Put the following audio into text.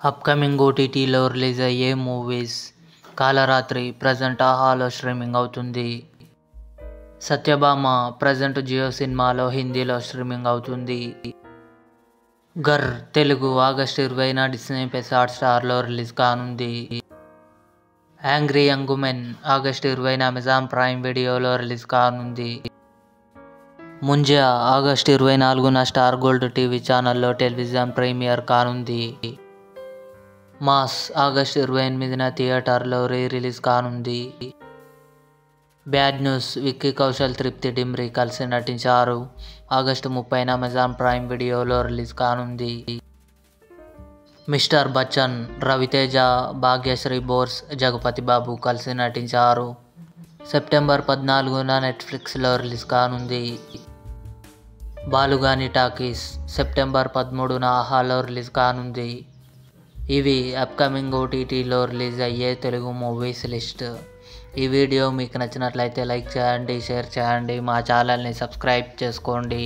Upcoming ఓటీటీలో release అయ్యే movies. Kalaratri present ఆహాలో స్ట్రీమింగ్ అవుతుంది. సత్యభామ ప్రజెంట్ జియో సినిమాలో హిందీలో స్ట్రీమింగ్ అవుతుంది. గర్ తెలుగు ఆగస్టు 20న డిస్నీ ప్లస్ హాట్‌స్టార్లో రిలీజ్ కానుంది. యాంగ్రీ యంగ్ ఉమెన్ ఆగస్టు 20న అమెజాన్ ప్రైమ్ వీడియోలో రిలీజ్ కానుంది. ముంజా ఆగస్టు 24న స్టార్ గోల్డ్ టీవీ ఛానల్లో టెలివిజన్ ప్రీమియర్ కానుంది. మాస్ ఆగస్టు 28న థియేటర్లో రిలీజ్ కానుంది. బ్యాడ్ న్యూస్ విక్కీ కౌశల్, తృప్తి డిమ్రీ కలిసి నటించారు. ఆగస్టు 30న అమెజాన్ ప్రైమ్ వీడియోలో రిలీజ్ కానుంది. మిస్టర్ బచ్చన్ రవితేజ, భాగ్యశ్రీ బోస్, జగపతి బాబు కలిసి నటించారు. సెప్టెంబర్ 14న నెట్ఫ్లిక్స్లో రిలీజ్ కానుంది. బాలుగాని టాకీస్ సెప్టెంబర్ 13న ఆహాలో రిలీజ్ కానుంది. ఇవి అప్కమింగ్ ఓటీటీలో రిలీజ్ అయ్యే తెలుగు మూవీస్ లిస్ట్. ఈ వీడియో మీకు నచ్చినట్లయితే లైక్ చేయండి, షేర్ చేయండి, మా ఛానల్ని సబ్స్క్రైబ్ చేసుకోండి.